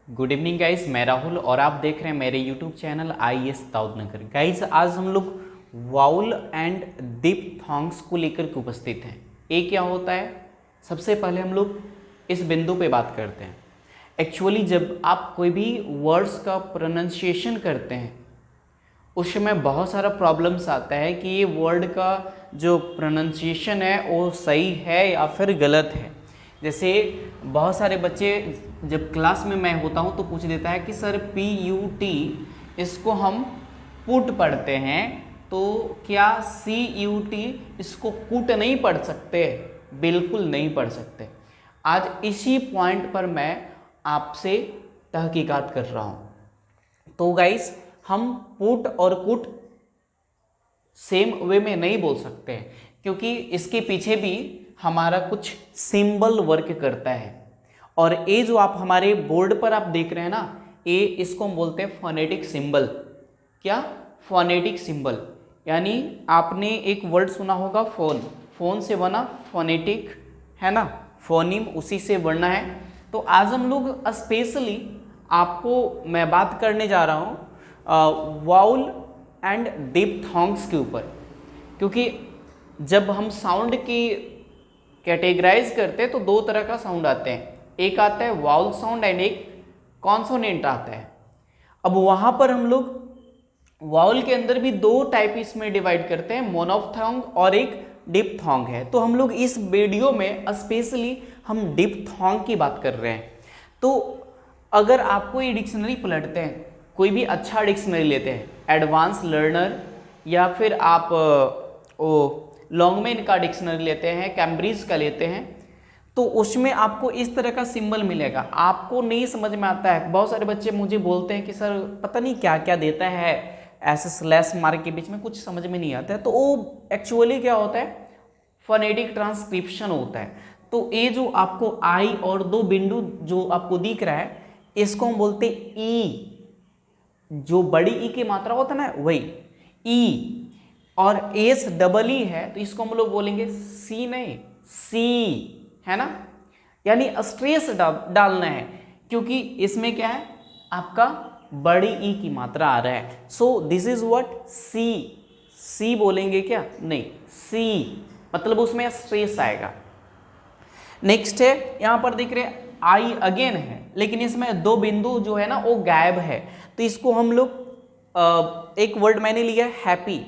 Good evening guys, मैं राहुल और आप देख रहे हैं मेरे YouTube channel IAS Daudnagar. Guys आज हम लोग वाउल एंड डिप्थॉन्ग्स को लेकर के उपस्थित हैं। ये क्या होता है, सबसे पहले हम लोग इस बिंदु पे बात करते हैं। एक्चुअली जब आप कोई भी वर्ड्स का प्रोनाउंसिएशन करते हैं उस समय बहुत सारा प्रॉब्लम्स आता है कि ये वर्ड का जो प्रोनाउंसिएशन है वो सही है या फिर गलत है। जैसे बहुत सारे बच्चे जब क्लास में मैं होता हूँ तो पूछ देता है कि सर PUT इसको हम पुट पढ़ते हैं तो क्या CUT इसको कुट नहीं पढ़ सकते? बिल्कुल नहीं पढ़ सकते। आज इसी पॉइंट पर मैं आपसे तहकीकात कर रहा हूँ। तो गाइस हम पुट और कुट सेम वे में नहीं बोल सकते हैं क्योंकि इसके पीछे भी हमारा कुछ सिंबल वर्क करता है। और ये जो आप हमारे बोर्ड पर आप देख रहे हैं ना, ये इसको हम बोलते हैं फोनेटिक सिंबल। क्या? Phonetic symbol. यानी आपने एक वर्ड सुना होगा फोन, फोन से बना फोनेटिक है ना, फोनीम उसी से बनना है। तो आज हम लोग स्पेशली आपको मैं बात करने जा रहा हूँ वाउल एंड डिप्थॉन्ग्स के ऊपर, क्योंकि जब हम साउंड की कैटेगराइज करते हैं तो दो तरह का साउंड आते हैं, एक आता है वाउल साउंड एंड एक कॉन्सोनेंट आता है। अब वहाँ पर हम लोग वाउल के अंदर भी दो टाइप इसमें डिवाइड करते हैं, मोनोफ्थोंग और एक डिप्थोंग है। तो हम लोग इस वीडियो में स्पेशली हम डिप्थोंग की बात कर रहे हैं। तो अगर आपको ये डिक्शनरी पलटते हैं, कोई भी अच्छा डिक्शनरी लेते हैं, एडवांस लर्नर या फिर आप लॉन्गमैन का डिक्शनरी लेते हैं, कैम्ब्रिज का लेते हैं, तो उसमें आपको इस तरह का सिंबल मिलेगा। आपको नहीं समझ में आता है। बहुत सारे बच्चे मुझे बोलते हैं कि सर पता नहीं क्या क्या देता है, ऐसे स्लैश मार्क के बीच में कुछ समझ में नहीं आता है। तो वो एक्चुअली क्या होता है, फोनेटिक ट्रांसक्रिप्शन होता है। तो ये जो आपको आई और दो बिंदु जो आपको दिख रहा है इसको हम बोलते हैं ई, जो बड़ी ई की मात्रा होता है ना वही ई, और एस डबल ई है तो इसको हम लोग बोलेंगे सी, नहीं सी, है ना। यानी स्ट्रेस डालना है क्योंकि इसमें क्या है, आपका बड़ी ई की मात्रा आ रहा है। सो दिस इज व्हाट सी, सी बोलेंगे क्या? नहीं, सी मतलब उसमें स्ट्रेस आएगा। नेक्स्ट है, यहां पर दिख रहे आई अगेन है, लेकिन इसमें दो बिंदु जो है ना वो गायब है। तो इसको हम लोग एक वर्ड मैंने लिया हैप्पी,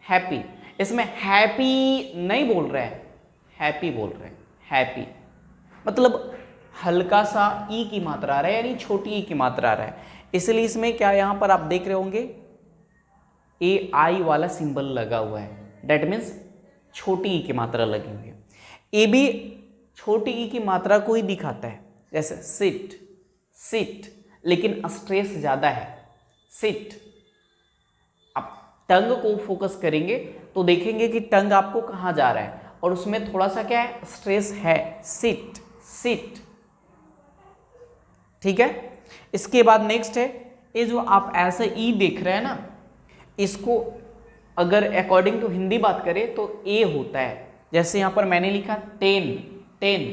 हैप्पी, इसमें हैप्पी नहीं बोल रहे हैं, हैप्पी बोल रहे हैं। हैप्पी मतलब हल्का सा ई की मात्रा आ रहा है, यानी छोटी ई की मात्रा आ रहा है। इसलिए इसमें क्या, यहां पर आप देख रहे होंगे ए आई वाला सिंबल लगा हुआ है, डेट मीन्स छोटी ई की मात्रा लगी हुई है। ए भी छोटी ई की मात्रा को ही दिखाता है, जैसे सिट, सिट, लेकिन स्ट्रेस ज्यादा है, सिट। आप टंग को फोकस करेंगे तो देखेंगे कि टंग आपको कहाँ जा रहा है और उसमें थोड़ा सा क्या है, स्ट्रेस है, सिट, सिट। ठीक है। इसके बाद नेक्स्ट है, ये जो आप ऐसे ई देख रहे हैं ना, इसको अगर अकॉर्डिंग टू हिंदी बात करें तो ए होता है। जैसे यहां पर मैंने लिखा 10, 10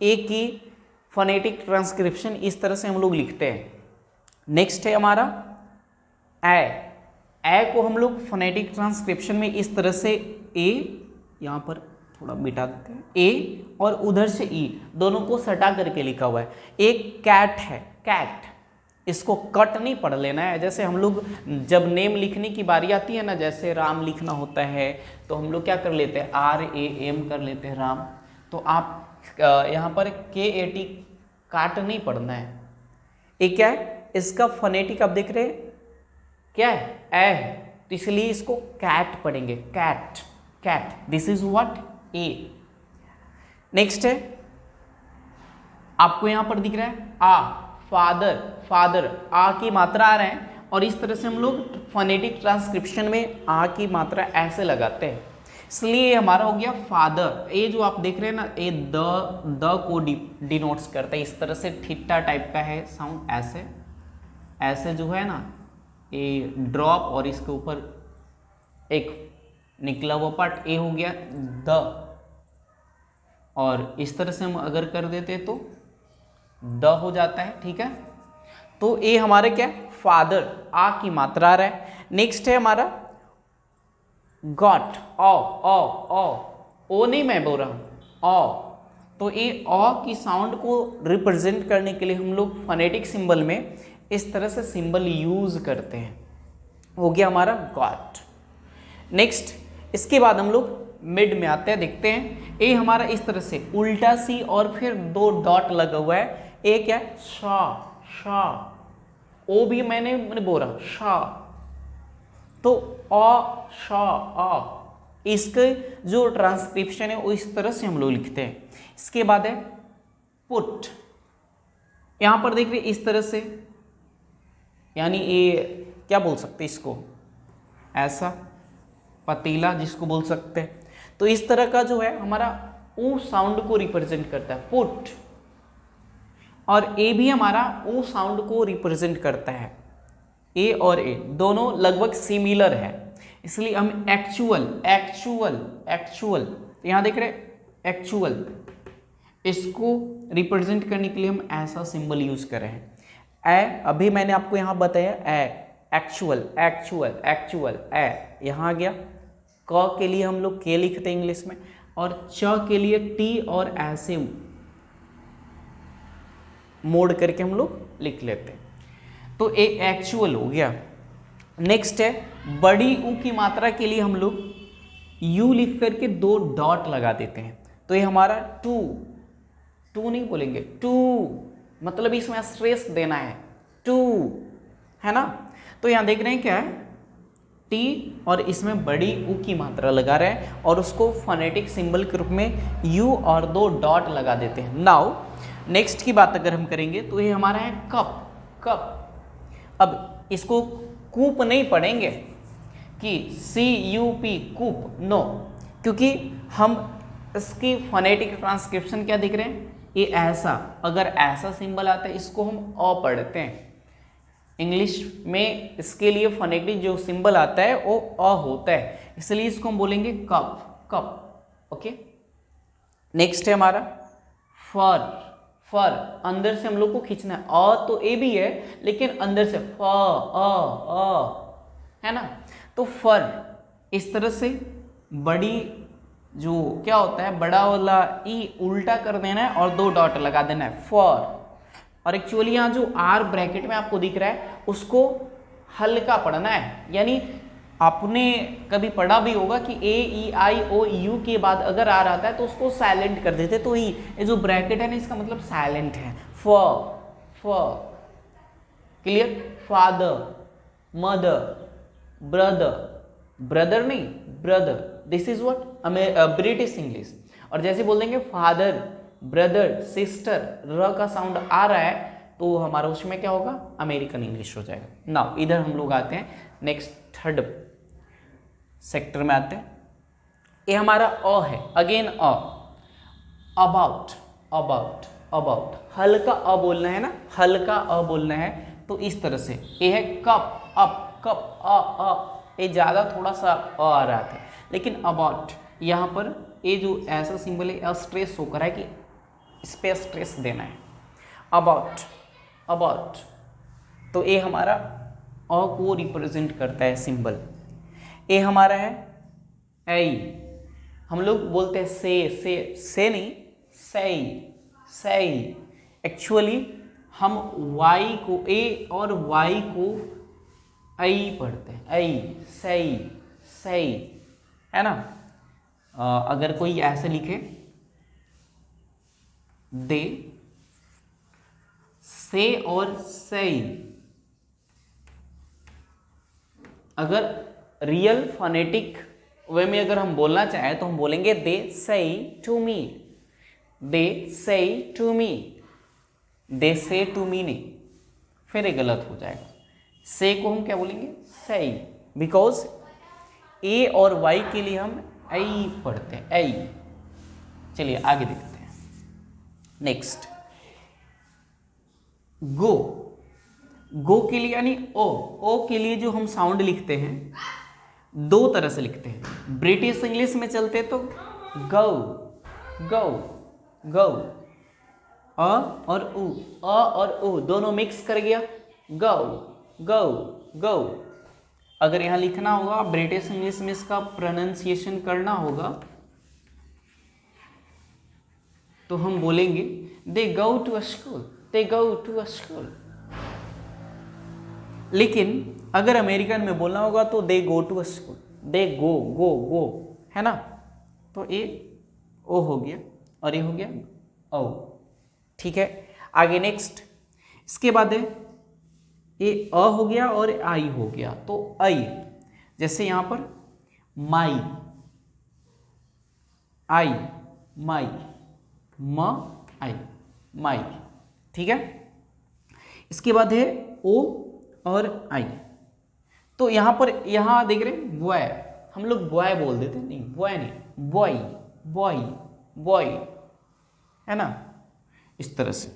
ए की फोनेटिक ट्रांसक्रिप्शन इस तरह से हम लोग लिखते हैं। नेक्स्ट है हमारा ए को हम लोग फोनेटिक ट्रांसक्रिप्शन में इस तरह से ए, यहां पर थोड़ा मिटा देते हैं, ए और उधर से ई दोनों को सटा करके लिखा हुआ है। एक कैट है, कैट, इसको कट नहीं पढ़ लेना है। जैसे हम लोग जब नेम लिखने की बारी आती है ना, जैसे राम लिखना होता है तो हम लोग क्या कर लेते हैं, RAM कर लेते हैं राम। तो आप यहाँ पर KAT काट नहीं पढ़ना है। ये क्या है, इसका फोनेटिक आप देख रहे हैं क्या है, ए है, तो इसलिए इसको कैट पढ़ेंगे, cat, cat. This is what a. Next है, आपको यहां पर दिख रहा है आ, फादर, फादर, आ की मात्रा आ रहे हैं और इस तरह से हम लोग फोनेटिक ट्रांसक्रिप्शन में आ की मात्रा ऐसे लगाते हैं, इसलिए हमारा हो गया फादर। ये जो आप देख रहे हैं ना, ये द को डिनोट्स करता है, इस तरह से ठिट्टा टाइप का है साउंड, ऐसे ऐसे जो है ना ये ड्रॉप और इसके ऊपर एक निकला हुआ पार्ट, ए हो गया द, और इस तरह से हम अगर कर देते तो द हो जाता है, ठीक है। तो ए हमारे क्या है, फादर, आ की मात्रा आ रहा है। नेक्स्ट है हमारा गॉट, ओ नहीं मैं बोल रहा हूं, ओ। तो ये अ की साउंड को रिप्रेजेंट करने के लिए हम लोग फोनेटिक सिंबल में इस तरह से सिंबल यूज करते हैं। हो गया हमारा गॉट। नेक्स्ट इसके बाद हम लोग मिड में आते हैं, देखते हैं। ए हमारा इस तरह से उल्टा सी और फिर 2 डॉट लगा हुआ है। ए क्या है, शा, शा। ओ भी मैंने बोला शा, तो अ शा अ, इसके जो ट्रांसक्रिप्शन है वो इस तरह से हम लोग लिखते हैं। इसके बाद है पुट, यहां पर देख रहे इस तरह से, यानी ये क्या बोल सकते हैं इसको, ऐसा पतीला जिसको बोल सकते हैं। तो इस तरह का जो है हमारा ओ साउंड को रिप्रेजेंट करता है, पुट। और ए भी हमारा ओ साउंड को रिप्रेजेंट करता है। ए और ए दोनों लगभग सिमिलर है, इसलिए हम एक्चुअल, एक्चुअल, एक्चुअल, यहां देख रहे एक्चुअल, इसको रिप्रेजेंट करने के लिए हम ऐसा सिंबल यूज कर रहे हैं। ए अभी मैंने आपको यहां बताया, ए एक्चुअल, एक्चुअल, एक्चुअल, ए यहां आ गया। क के लिए हम लोग के लिखते हैं इंग्लिश में, और च के लिए टी और ऐसे मोड़ करके हम लोग लिख लेते हैं। तो ए एक्चुअल हो गया। नेक्स्ट है बड़ी ऊ की मात्रा के लिए हम लोग यू लिख करके 2 डॉट लगा देते हैं। तो ये हमारा टू, टू नहीं बोलेंगे, टू, मतलब इसमें स्ट्रेस देना है, टू, है ना। तो यहां देख रहे हैं क्या है, टी और इसमें बड़ी ऊ की मात्रा लगा रहे हैं और उसको फोनेटिक सिंबल के रूप में यू और 2 डॉट लगा देते हैं। नाउ नेक्स्ट की बात अगर हम करेंगे तो ये हमारा है कप, कप। अब इसको कूप नहीं पढ़ेंगे कि CUP, कूप, नो, क्योंकि हम इसकी फोनेटिक ट्रांसक्रिप्शन क्या दिख रहे हैं, ये ऐसा, अगर ऐसा सिंबल आता है इसको हम अ पढ़ते हैं। इंग्लिश में इसके लिए फोनेटिक जो सिंबल आता है वो अ होता है, इसलिए इसको हम बोलेंगे कप, कप। ओके। नेक्स्ट है हमारा फर, फर, अंदर से हम लोग को खींचना है। अ तो ए भी है लेकिन अंदर से फ, अ, है ना। तो फर इस तरह से बड़ी जो क्या होता है, बड़ा वाला ई उल्टा कर देना है और 2 डॉट लगा देना है, फर। और एक्चुअली यहाँ जो आर ब्रैकेट में आपको दिख रहा है उसको हल्का पढ़ना है, यानी आपने कभी पढ़ा भी होगा कि ए ई आई ओ यू के बाद अगर आर आता है तो उसको साइलेंट कर देते, तो ये जो ब्रैकेट है ना इसका मतलब साइलेंट है। फ, फ, clear. Father, mother, brother, brother नहीं brother, this is what British English. और जैसे बोल देंगे फादर, ब्रदर, सिस्टर, र का साउंड आ रहा है तो हमारा उसमें क्या होगा, अमेरिकन इंग्लिश हो जाएगा। नाउ इधर हम लोग आते हैं नेक्स्ट थर्ड सेक्टर में आते हैं। ये हमारा अ है, again a, about, about, about, हल्का अ बोलना है ना, हल्का अ बोलना है। तो इस तरह से ये है कप, अप, कप, अ, ये ज्यादा थोड़ा सा अ आ रहा था, लेकिन अबाउट यहाँ पर ये जो ऐसा सिंबल है स्ट्रेस होकर है कि इस पे स्ट्रेस देना है, अबाउट, अबाउट। तो ये हमारा अ को रिप्रेजेंट करता है सिंबल। ये हमारा है ऐ, हम लोग बोलते हैं से नहीं, सही, सही। एक्चुअली हम वाई को, ए और वाई को ऐ पढ़ते हैं, ऐ, सही, सही, है ना। अगर कोई ऐसे लिखे दे, से और सही, अगर रियल फोनेटिक वे में अगर हम बोलना चाहें तो हम बोलेंगे दे से टू मी, दे से टू मी, दे से टू मी नहीं, फिर ये गलत हो जाएगा। से को हम क्या बोलेंगे, सही, बिकॉज ए और वाई के लिए हम ऐ पढ़ते हैं, ऐ। चलिए आगे देखते हैं। नेक्स्ट गो, गो के लिए यानी ओ के लिए जो हम साउंड लिखते हैं 2 तरह से लिखते हैं। ब्रिटिश इंग्लिश में चलते तो गो, गो, गो, अ और उ, अ और उ दोनों मिक्स कर गया, गौ गौ गौ। अगर यहाँ लिखना होगा, ब्रिटिश इंग्लिश में इसका प्रोनाउंसिएशन करना होगा, तो हम बोलेंगे they go to school, they go to school. लेकिन अगर अमेरिकन में बोलना होगा तो दे गो टू स्कूल, दे गो गो गो, है ना। तो ये ओ हो गया और ये हो गया ओ, ठीक है। आगे नेक्स्ट, इसके बाद है ये अ हो गया और आई हो गया, तो आई, जैसे यहां पर माई, आई, माई, म आई, माई, ठीक है। इसके बाद है ओ और आई, तो यहां पर यहां देख रहे हैं बॉय, हम लोग बॉय बोल देते नहीं, बॉय नहीं, बॉय बॉय बॉय, है ना, इस तरह से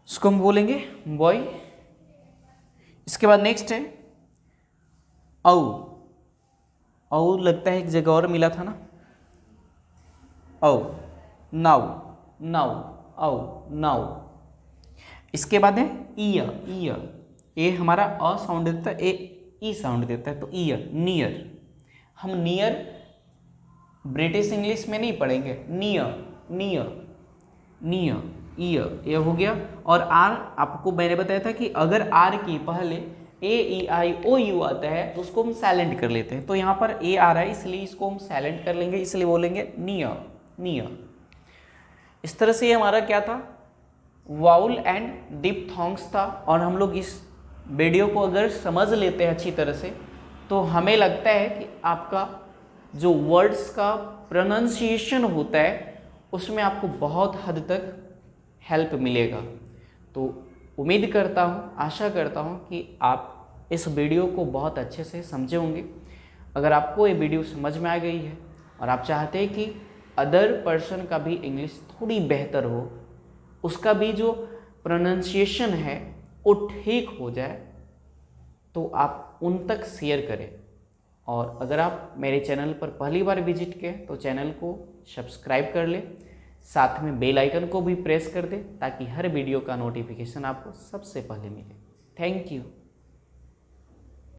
इसको हम बोलेंगे बॉय। इसके बाद नेक्स्ट है औ, औ लगता है एक जगह और मिला था ना, औ, नाउ नाउ, औ नाउ। इसके बाद है ईयर, ईयर, ये हमारा अ साउंड देता है, ए ई साउंड देता है, तो ईयर, नियर। हम नियर ब्रिटिश इंग्लिश में नहीं पढ़ेंगे, नियर नियर नियर, ईयर, ये हो गया। और आर, आपको मैंने बताया था कि अगर आर की पहले ए ई आई ओ यू आता है तो उसको हम साइलेंट कर लेते हैं, तो यहाँ पर ए आ रहा है इसलिए इसको हम साइलेंट कर लेंगे, इसलिए बोलेंगे नियर नियर। इस तरह से ये हमारा क्या था, वाउल एंड डिप्थोंग्स था। और हम लोग इस वीडियो को अगर समझ लेते हैं अच्छी तरह से, तो हमें लगता है कि आपका जो वर्ड्स का प्रोनाउंसिएशन होता है उसमें आपको बहुत हद तक हेल्प मिलेगा। तो उम्मीद करता हूँ, आशा करता हूँ कि आप इस वीडियो को बहुत अच्छे से समझे होंगे। अगर आपको ये वीडियो समझ में आ गई है और आप चाहते हैं कि अदर पर्सन का भी इंग्लिश थोड़ी बेहतर हो, उसका भी जो प्रोनाउंसिएशन है वो ठीक हो जाए, तो आप उन तक शेयर करें। और अगर आप मेरे चैनल पर पहली बार विजिट किए तो चैनल को सब्सक्राइब कर लें, साथ में बेल आइकन को भी प्रेस कर दें ताकि हर वीडियो का नोटिफिकेशन आपको सबसे पहले मिले। Thank you.